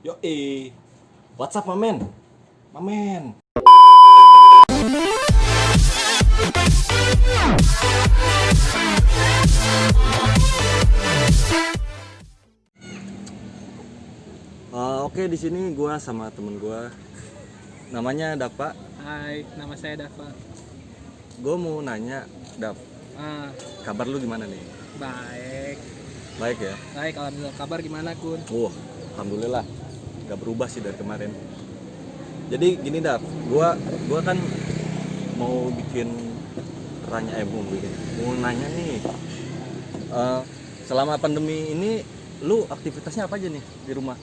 Yoi. What's up, Mamen? Mamen. Oke, di sini gua sama temen gua. Namanya Dapa. Hai, nama saya Dava. Gua mau nanya, Dap, Ah, kabar lu gimana nih? baik. Baik ya? Baik, alhamdulillah. Kabar gimana, Kun? Alhamdulillah. Gak berubah sih dari kemarin. Jadi gini, Dap, gua kan mau bikin mau nanya nih. Selama pandemi ini lu aktivitasnya apa aja nih di rumah?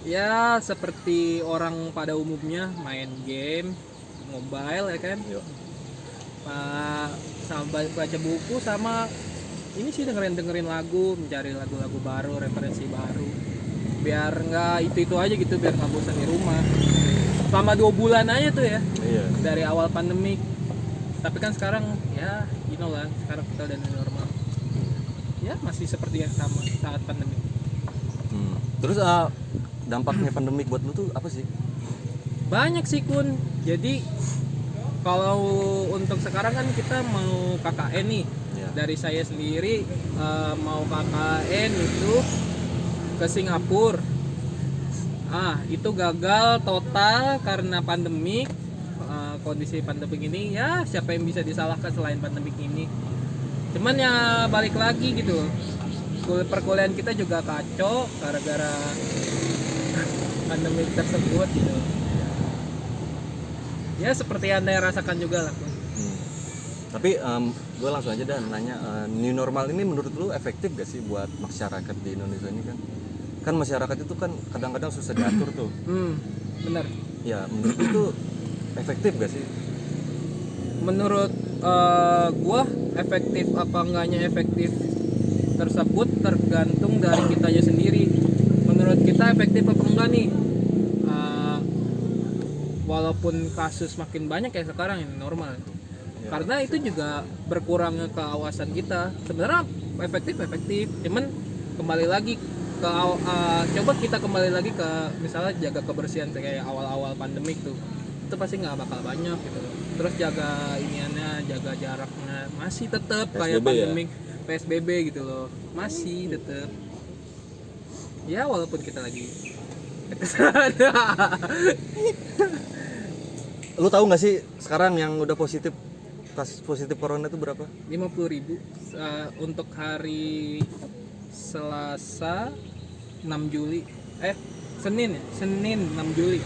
Ya, seperti orang pada umumnya main game mobile ya kan. Yuk. Sama baca buku sama ini sih dengerin lagu, mencari lagu-lagu baru, referensi baru. Biar nggak itu aja gitu, biar nggak bosan di rumah. Selama 2 bulan aja tuh ya. Iya. Dari awal pandemi. Tapi kan sekarang ya, lah, sekarang kita udah new normal. Ya, masih seperti yang sama saat pandemi. Terus dampaknya pandemik buat lu tuh apa sih? Banyak sih, Kun. Jadi kalau untuk sekarang kan kita mau KKN nih. Ya. Dari saya sendiri mau KKN itu ke Singapura. Itu gagal total karena pandemik. Kondisi pandemik ini ya siapa yang bisa disalahkan selain pandemik ini. Cuman ya balik lagi gitu. Perkuliahan kita juga kacau gara-gara pandemi tersebut gitu. Ya seperti Anda yang rasakan juga lah. Tapi gue langsung aja nanya, new normal ini menurut lu efektif gak sih buat masyarakat di Indonesia ini kan? Kan masyarakat itu kan kadang-kadang susah diatur tuh. Bener. Ya menurut lu itu efektif gak sih? Menurut gua efektif apa enggaknya efektif tersebut tergantung dari kitanya sendiri. Menurut kita efektif apa enggak nih? Walaupun kasus makin banyak ya sekarang ini normal. Ya, karena itu juga berkurangnya keawasan kita. Sebenarnya efektif, cuman kembali lagi ke coba kita kembali lagi ke misalnya jaga kebersihan kayak awal-awal pandemik tuh. Itu pasti nggak bakal banyak gitu. Terus jaga jaga jaraknya masih tetap kayak pandemik ya? PSBB gitu loh, masih tetap. Ya walaupun kita lagi Lu tahu nggak sih sekarang yang udah kasus positif corona itu berapa? 50.000 untuk hari Selasa 6 Juli Senin 6 Juli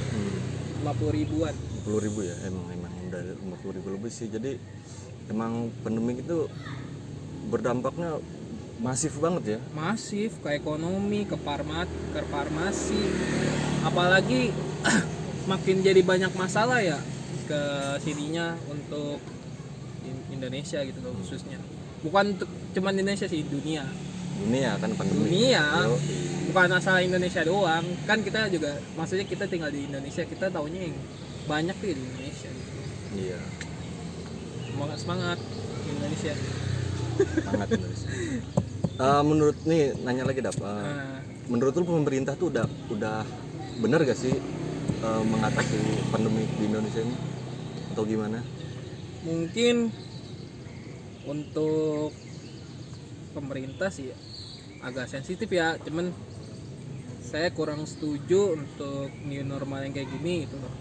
50.000-an. 50.000 ya, emang udah 50.000 lebih sih. Jadi emang pandemi itu berdampaknya masif banget ya. Masif ke ekonomi, ke farmasi. Apalagi makin jadi banyak masalah ya ke sininya untuk Indonesia gitu loh khususnya. Bukan cuma Indonesia sih, dunia kan pandemi. Bukan asal Indonesia doang. Kan kita juga maksudnya kita tinggal di Indonesia, kita taunya yang banyak tuh di Indonesia gitu. Iya. Semangat Indonesia. Semangat Indonesia. Menurut nih nanya lagi menurut lu pemerintah tuh udah bener gak sih mengatasi pandemi di Indonesia ini atau gimana? Mungkin untuk pemerintah sih agak sensitif ya, cuman saya kurang setuju untuk new normal yang kayak gini gitu loh.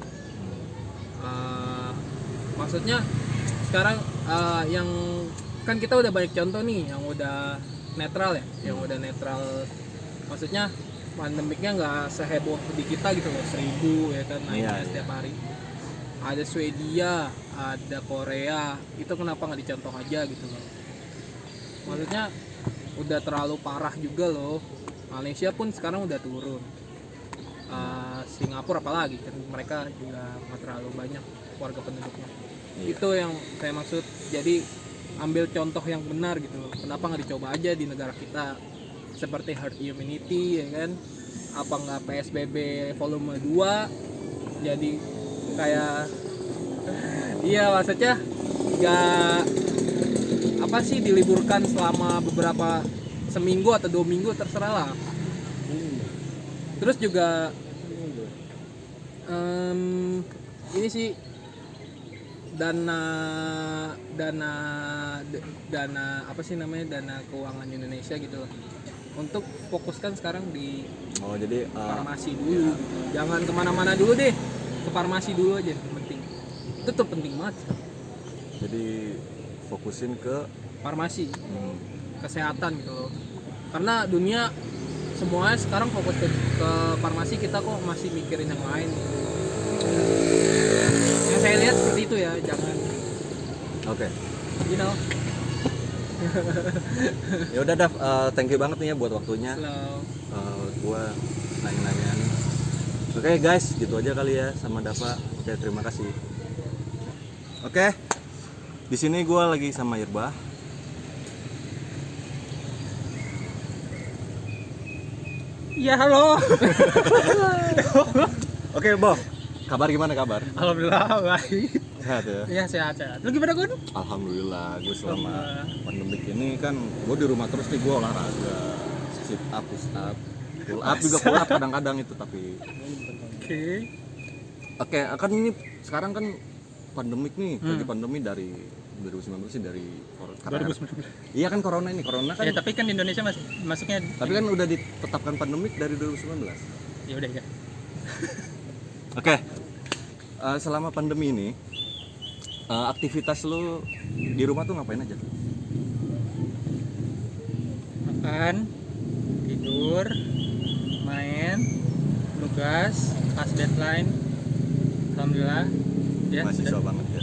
Maksudnya sekarang yang kan kita udah banyak contoh nih yang udah netral ya, yang udah netral. Maksudnya pandemiknya nggak seheboh di kita gitu loh, 1.000 ya kan naiknya setiap hari. Ada Swedia, ada Korea, itu kenapa nggak dicontoh aja gitu loh. Maksudnya udah terlalu parah juga loh. Malaysia pun sekarang udah turun. Singapura apalagi kan mereka juga nggak terlalu banyak warga penduduknya. Itu yang saya maksud. Jadi ambil contoh yang benar gitu loh. Kenapa nggak dicoba aja di negara kita? Seperti herd immunity ya kan, apa nggak PSBB volume 2 jadi kayak iya maksudnya nggak apa sih diliburkan selama beberapa seminggu atau 2 minggu terserah lah. Terus juga Ini sih dana dana dana apa sih namanya, dana keuangan Indonesia gitu loh, untuk fokuskan sekarang di Oh jadi farmasi dulu. Jangan kemana-mana dulu deh, ke farmasi dulu aja yang penting. Itu tuh penting banget, jadi fokusin ke farmasi, kesehatan gitu loh. Karena dunia semuanya sekarang fokus ke farmasi, kita kok masih mikirin yang lain gitu. Yang saya lihat seperti itu ya, jangan Oke. you know. Ya udah Dav, thank you banget nih ya buat waktunya. Slow. Gua nanya-nanya nih. Oke guys, gitu aja kali ya sama Dava. Oke, terima kasih. Oke. Di sini gua lagi sama Irbah. Ya halo. Oke, Boh. Kabar gimana kabar? Alhamdulillah baik. Sehat ya? Iya sehat-sehat. Lu gimana Gun? Alhamdulillah, gue selama pandemik ini kan gue di rumah terus nih, gue olahraga, sit up, push up, pull up juga pull up kadang-kadang itu tapi. Oke, kan ini sekarang kan pandemik nih, lagi pandemi dari 2019 sih, dari karena 2019. iya kan corona kan. Ya tapi kan Indonesia masuknya. Tapi kan udah ditetapkan pandemik dari 2019. Ya udah ya. Oke. Selama pandemi ini aktivitas lu di rumah tuh ngapain aja? Makan, tidur, main, tugas, pas deadline. Alhamdulillah. Ya. Mahasiswa banget ya.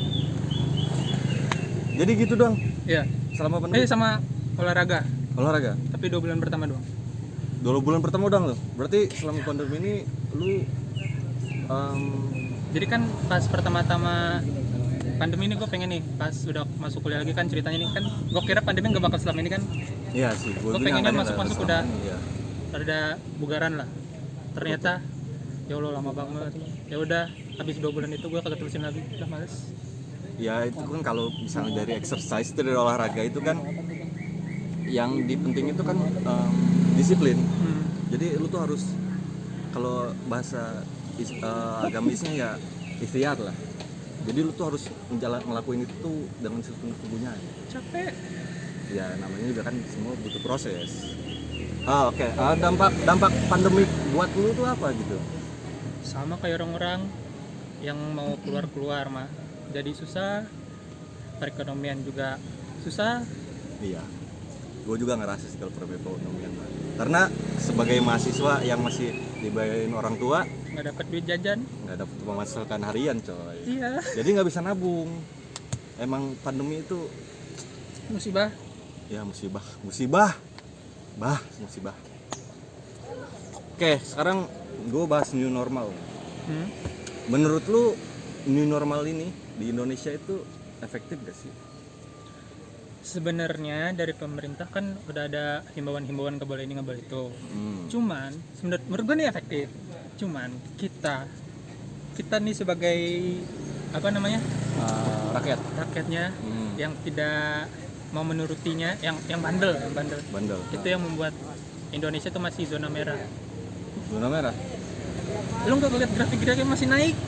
Jadi gitu dong. Iya. Selama pandemi. Sama olahraga. Olahraga. Tapi 2 bulan pertama doang. 2 bulan pertama doang lo. Berarti selama pandemi ini lu Jadi kan pas pertama-tama pandemi ini gue pengen nih, pas udah masuk kuliah lagi kan ceritanya ini kan, gue kira pandemi nggak bakal selama ini kan. iya sih. Gue pengennya masuk udah iya. ada bugaran lah. Ternyata ya Allah lama banget. Ya udah habis 2 bulan itu gue kagak terusin lagi, udah males. Ya itu kan kalau misalnya dari exercise itu, dari olahraga itu kan yang dipenting itu kan disiplin. Jadi lu tuh harus, kalau bahasa agamisnya ya ikhtiar lah. Jadi lu tuh harus ngelakuin itu tuh dengan sepenuh tubuhnya. Capek. Ya namanya juga kan semua butuh proses. Oke. Dampak pandemik buat lu tuh apa gitu? Sama kayak orang-orang yang mau keluar mah jadi susah, perekonomian juga susah. Iya. Gue juga ngerasa sih kalau perekonomian. Karena sebagai mahasiswa yang masih dibayarin orang tua, Nggak dapat duit jajan. nggak dapat pemasukan harian coy. Iya. Jadi nggak bisa nabung. Emang pandemi itu Musibah. ya musibah. Oke, sekarang gue bahas new normal. Menurut lu new normal ini di Indonesia itu efektif gak sih? Sebenarnya dari pemerintah kan udah ada himbauan-himbauan nggak boleh ini nggak boleh itu. Cuman menurut gue nih efektif. Cuman kita nih sebagai apa namanya, rakyatnya yang tidak mau menurutinya, yang bandel. Itu yang membuat Indonesia tuh masih zona merah. Zona merah. Lu nggak lihat grafik-grafiknya masih naik?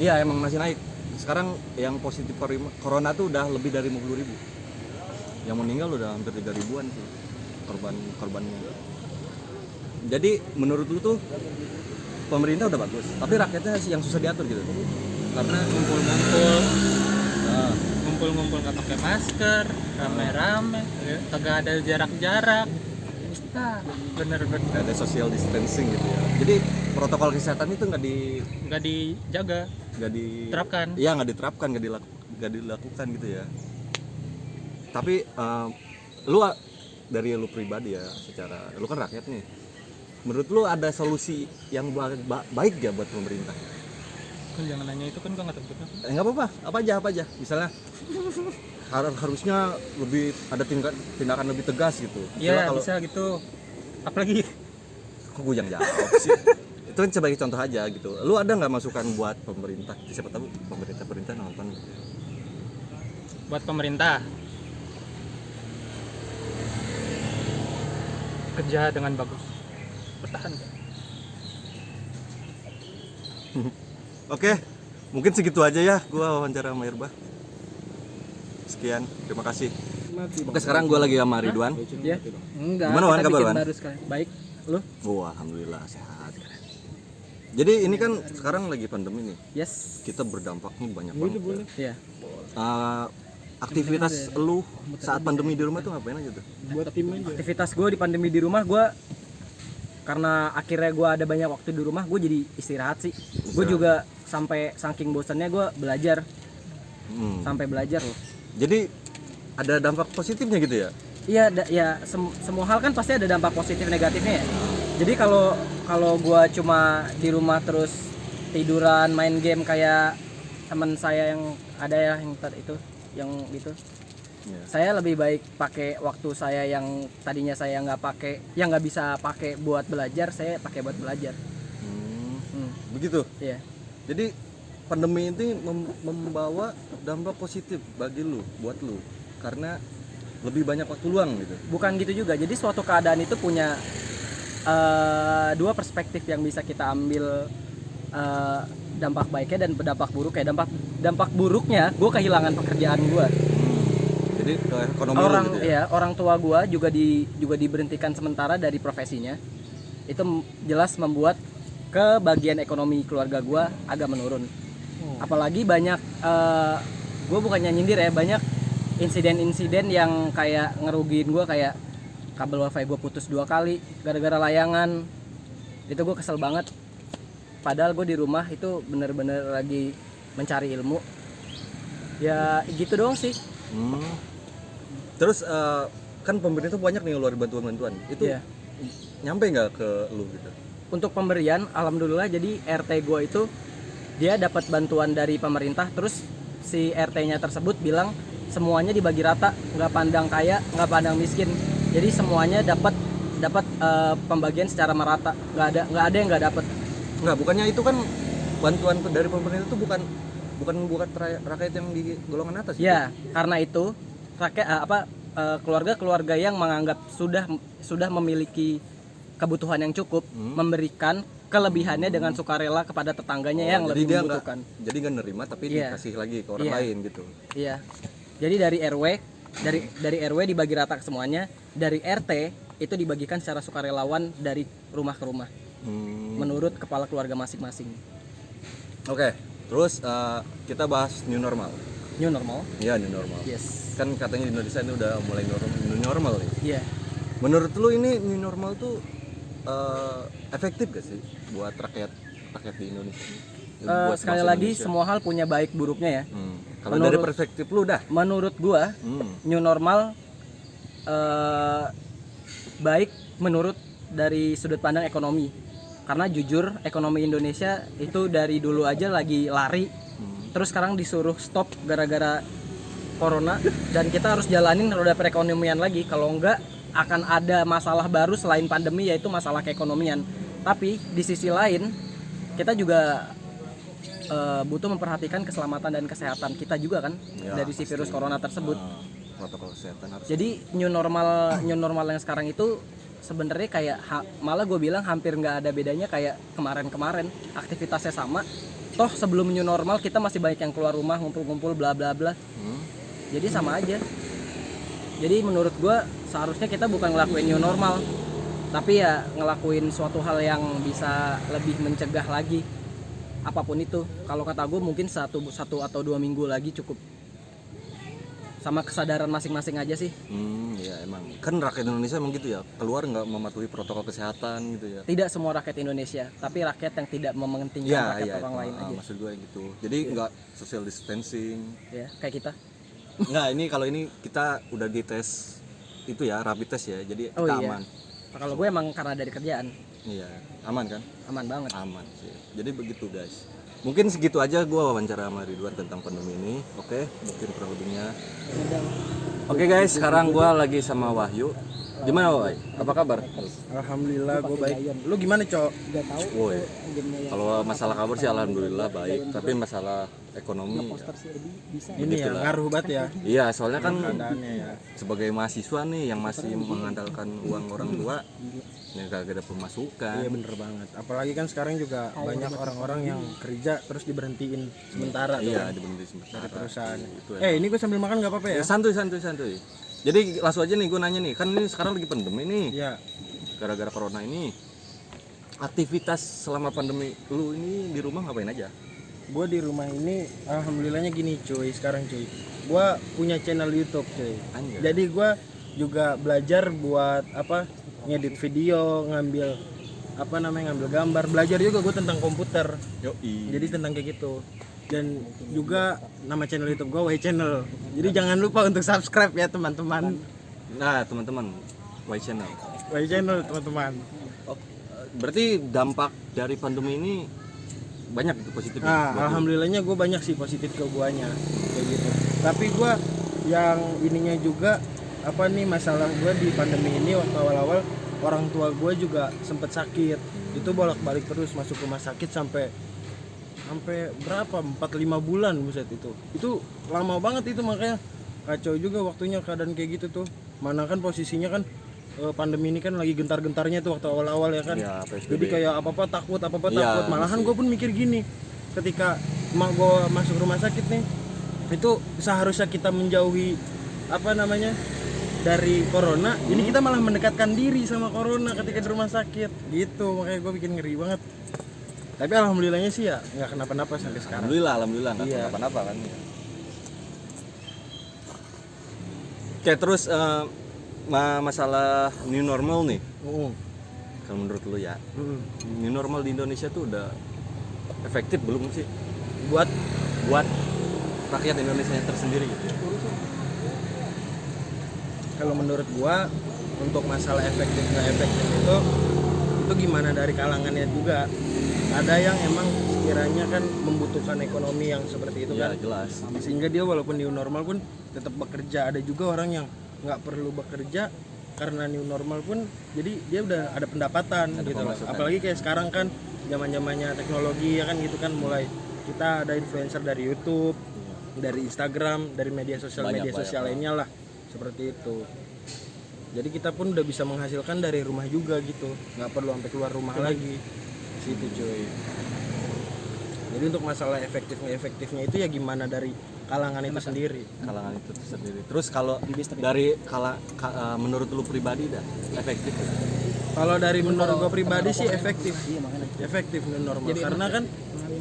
Iya emang masih naik. Sekarang yang positif corona tuh udah lebih dari 50.000. Yang meninggal udah hampir 3.000-an sih korbannya. Jadi menurut lu tuh pemerintah udah bagus, tapi rakyatnya sih yang susah diatur gitu. Karena ngumpul nggak pakai masker, rame-rame, kagak ada jarak-jarak. Bener-bener Ada social distancing gitu ya. Jadi protokol kesehatan itu nggak dijaga, nggak diterapkan. Iya nggak diterapkan, nggak dilakukan gitu ya. Tapi dari lu pribadi ya, secara lu kan rakyat nih, menurut lu ada solusi yang baik gak buat pemerintah? Kan jangan nanya itu, kan gua nggak tahu. Nggak apa-apa, apa aja. Misalnya harusnya lebih ada tindakan lebih tegas gitu. Iya bisa gitu. Apalagi kok gue yang jawab sih? Itu kan sebagai contoh aja gitu. Lu ada nggak masukan buat pemerintah? Siapa tahu pemerintah nonton. Buat pemerintah, kerja dengan bagus, bertahan. Oke, mungkin segitu aja ya gua wawancara sama Irba. Sekian, terima kasih. Oke, sekarang gua lagi sama Ridwan. Ya? Enggak. Gimana, Wan, kita kabar, bikin Wan? baru sekali. Baik. Lu? Wah, alhamdulillah sehat. Jadi ini kan sekarang lagi pandemi nih. Yes. Kita berdampaknya banyak banget. Iya. Aktivitas lu saat pandemi di rumah tuh ngapain aja tuh? Buat tim aja. Aktivitas gue di pandemi di rumah, gue karena akhirnya gue ada banyak waktu di rumah, gue jadi istirahat sih. Gue juga sampai saking bosannya gue belajar, sampai belajar loh. Jadi ada dampak positifnya gitu ya? Iya, semua hal kan pasti ada dampak positif negatifnya ya. Jadi kalau gue cuma di rumah terus tiduran main game kayak teman saya yang ada ya yang gitu. Iya. Saya lebih baik pakai waktu saya yang tadinya saya nggak bisa pakai buat belajar, saya pakai buat belajar. Begitu. Iya. Jadi pandemi ini membawa dampak positif bagi lu, buat lu, karena lebih banyak waktu luang gitu. Bukan gitu juga. Jadi suatu keadaan itu punya dua perspektif yang bisa kita ambil, dampak baiknya dan dampak buruknya. Dampak buruknya, gue kehilangan pekerjaan gue. Jadi ke ekonomi lu gitu ya? Orang tua gue juga diberhentikan sementara dari profesinya. Itu jelas membuat kebagian ekonomi keluarga gue agak menurun. Apalagi banyak, gue bukannya nyindir ya, banyak insiden-insiden yang kayak ngerugiin gue, kayak kabel wifi gue putus 2 kali gara-gara layangan. Itu gue kesel banget. Padahal gue di rumah itu bener-bener lagi mencari ilmu. Ya gitu doang sih. Terus kan pemerintah banyak nih ngeluarin bantuan-bantuan. Itu Iya. nyampe nggak ke lu gitu? Untuk pemberian, alhamdulillah, jadi RT gue itu dia dapat bantuan dari pemerintah, terus si RT-nya tersebut bilang semuanya dibagi rata, nggak pandang kaya, nggak pandang miskin. Jadi semuanya dapat pembagian secara merata, nggak ada yang nggak dapat. Nggak, bukannya itu kan bantuan dari pemerintah itu bukan rakyat yang di golongan atas. Ya, karena itu rakyat keluarga-keluarga yang menganggap sudah memiliki kebutuhan yang cukup, memberikan kelebihannya dengan sukarela kepada tetangganya yang jadi lebih dia membutuhkan. Jadi nggak nerima tapi Iya. dikasih lagi ke orang Iya. lain gitu. Iya. Jadi dari RW dibagi rata ke semuanya, dari RT itu dibagikan secara sukarelawan dari rumah ke rumah. Menurut kepala keluarga masing-masing. Oke. Terus kita bahas new normal. New normal. Iya, new normal. Yes. Kan katanya di Indonesia ini udah mulai new normal nih. Iya. Menurut lu ini new normal tuh efektif gak sih buat rakyat di Indonesia ini? Buat Sekali bangsa lagi Indonesia? semua hal punya baik buruknya ya. Kalau dari perspektif lu dah. Menurut gua new normal baik menurut dari sudut pandang ekonomi. Karena jujur ekonomi Indonesia itu dari dulu aja lagi lari. Terus sekarang disuruh stop gara-gara corona dan kita harus jalanin roda perekonomian lagi. Kalau enggak akan ada masalah baru selain pandemi, yaitu masalah keekonomian. Tapi di sisi lain kita juga butuh memperhatikan keselamatan dan kesehatan kita juga kan Ya, dari si virus corona tersebut. Protokol kesehatan harus. Jadi new normal yang sekarang itu sebenarnya kayak malah gue bilang hampir nggak ada bedanya kayak kemarin-kemarin, aktivitasnya sama. Toh sebelum new normal kita masih banyak yang keluar rumah ngumpul-ngumpul bla bla bla. Jadi sama aja. Jadi menurut gue seharusnya kita bukan ngelakuin new normal, tapi ya ngelakuin suatu hal yang bisa lebih mencegah lagi apapun itu. Kalau kata gue mungkin satu atau 2 minggu lagi cukup. Sama kesadaran masing-masing aja sih. Ya emang. Kan rakyat Indonesia emang gitu ya, keluar nggak mematuhi protokol kesehatan gitu ya. Tidak semua rakyat Indonesia, tapi rakyat yang tidak mementingkan rakyat orang lain aja. Maksud gue gitu. Jadi nggak social distancing. Ya, kayak kita. Nggak, ini kalau ini kita udah dites itu ya, rapid test ya, jadi Oh, kita iya. aman. Kalau gue emang karena dari kerjaan, Iya, aman kan? aman banget. Aman sih. Jadi begitu guys. Mungkin segitu aja gue wawancara sama Ridwan tentang pandemi ini. Oke, mungkin kurang lebihnya. Oke guys, sekarang gue lagi sama Wahyu. Gimana Wahyu? Apa kabar? Alhamdulillah gue baik. Lu gimana, Cok? Woi. Kalau masalah kabar sih alhamdulillah baik, tapi masalah ekonomi Ini ya ngaruh banget ya iya, soalnya kan keadaannya ya. sebagai mahasiswa nih yang masih mengandalkan uang orang tua, ya gak ada pemasukan. Iya bener banget. Apalagi kan sekarang juga banyak orang-orang yang kerja terus diberhentiin sementara tuh Iya, diberhenti sementara. dari perusahaan. Itu Ini gue sambil makan nggak apa-apa ya? ya, santuy. Jadi langsung aja nih gue nanya nih, kan ini sekarang lagi pandemi nih, Iya. gara-gara corona ini. Aktivitas selama pandemi lu ini di rumah ngapain aja? Gue di rumah ini alhamdulillahnya gini cuy, sekarang cuy. Gue punya channel YouTube cuy. Anjay. Jadi gue juga belajar buat apa? Ngedit video, ngambil gambar, belajar juga gue tentang komputer. Yoi. Jadi tentang kayak gitu. Dan juga nama channel YouTube gue Y Channel. Jadi jangan lupa untuk subscribe ya teman-teman. Nah teman-teman, Y Channel. Y Channel teman-teman. Berarti dampak dari pandemi ini banyak itu positif. Alhamdulillahnya gue banyak sih positif ke guanya kayak gitu. Tapi gue yang ininya juga apa nih masalah gue di pandemi ini waktu awal-awal orang tua gue juga sempet sakit. Itu bolak-balik terus masuk rumah sakit sampai berapa 4-5 bulan buset itu. Itu lama banget itu, makanya kacau juga waktunya keadaan kayak gitu tuh. Mana kan posisinya kan pandemi ini kan lagi gentar-gentarnya tuh waktu awal-awal ya kan. Ya, PSBB. Jadi kayak apa-apa takut. Ya, Malahan gue pun mikir gini, ketika emak gue masuk rumah sakit nih, itu seharusnya kita menjauhi dari corona. Ini kita malah mendekatkan diri sama corona ketika di rumah sakit gitu. Makanya gue bikin ngeri banget. Tapi alhamdulillahnya sih ya nggak kenapa-napa sampai sekarang. Alhamdulillah nggak Iya. kenapa-napa kan. Oke, terus masalah new normal nih, kalau menurut lu ya, new normal di Indonesia tuh udah efektif belum sih Buat buat rakyat Indonesia yang tersendiri gitu ya? kalau menurut gua untuk masalah efektif nggak efektif itu gimana dari kalangannya juga. Ada yang emang sekiranya kan membutuhkan ekonomi yang seperti itu Ya kan, jelas. sehingga dia walaupun new normal pun tetap bekerja. Ada juga orang yang nggak perlu bekerja karena new normal pun jadi dia udah ada pendapatan Ada gitu loh. pemasukan. Apalagi kayak sekarang kan zamannya teknologi ya kan gitu kan, mulai kita ada influencer dari YouTube, dari Instagram, dari media sosial Banyak. lainnya lah seperti itu. Jadi kita pun udah bisa menghasilkan dari rumah juga gitu, nggak perlu sampai keluar rumah lagi situ cuy. Jadi untuk masalah efektif nggak efektifnya itu ya gimana dari kalangan itu sendiri. Kalangan itu sendiri. Terus kalau dari menurut lu pribadi dah efektif ya? Kalau dari menurut gue pribadi sih efektif new normal. Karena kan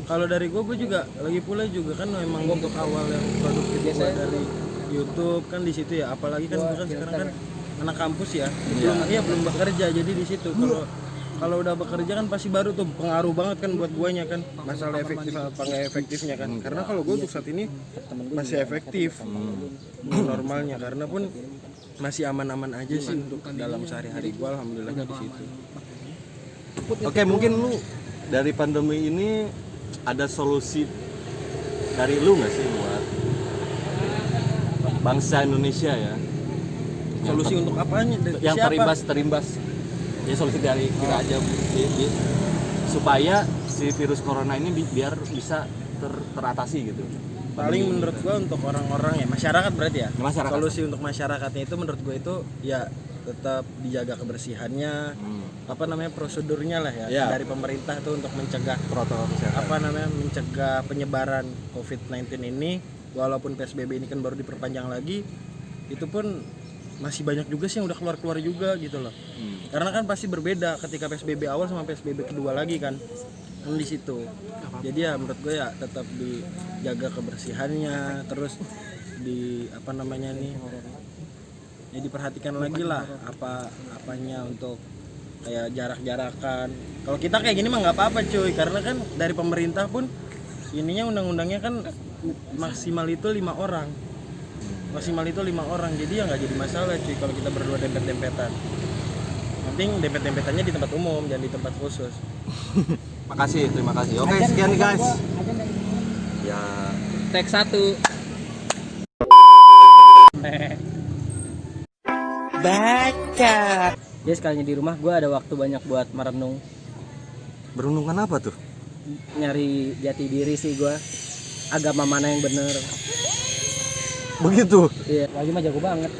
kalau dari gue juga lagi pula juga kan memang untuk awal yang produktif gue dari YouTube kan di situ ya. Apalagi kan gue kan sekarang kan anak kampus ya, belum bekerja, jadi di situ kalau udah bekerja kan pasti baru tuh pengaruh banget kan buat guanya kan masalah efektif apa nggak efektifnya kan. Karena kalau gue untuk saat ini masih efektif normalnya, karena pun masih aman-aman aja sih untuk dalam sehari-hari gue, alhamdulillah di situ. Oke, mungkin lu dari pandemi ini ada solusi dari lu nggak sih buat bangsa Indonesia ya? Solusi untuk apanya? Yang Siapa? terimbas ya, solusi dari kita aja supaya si virus corona ini biar bisa teratasi gitu. Paling menurut gua untuk orang-orang ya masyarakat berarti ya. Masyarakat. Solusi untuk masyarakatnya itu menurut gua itu ya tetap dijaga kebersihannya, prosedurnya lah ya, Ya. dari pemerintah tuh untuk mencegah Protokol kesehatan. mencegah penyebaran COVID-19 ini. Walaupun PSBB ini kan baru diperpanjang lagi, itu pun masih banyak juga sih yang udah keluar juga gitu loh. Karena kan pasti berbeda ketika PSBB awal sama PSBB kedua lagi kan di situ. Jadi ya menurut gue ya tetap dijaga kebersihannya, terus ya diperhatikan lagi lah apanya untuk kayak jarak-jarakan. Kalau kita kayak gini mah nggak apa-apa cuy, karena kan dari pemerintah pun ininya undang-undangnya kan maksimal itu 5 orang. Jadi ya nggak jadi masalah cuy kalau kita berdua dempet-dempetan. Penting dempet-dempetannya di tempat umum, jangan di tempat khusus. Terima kasih. Oke, sekian nih guys. Ya, Tag 1. Baca. Jadi sekalinya di rumah gue ada waktu banyak buat merenung. berenungan apa tuh? nyari jati diri sih gue, agama mana yang bener. Begitu. Iya, lagi mah jago banget.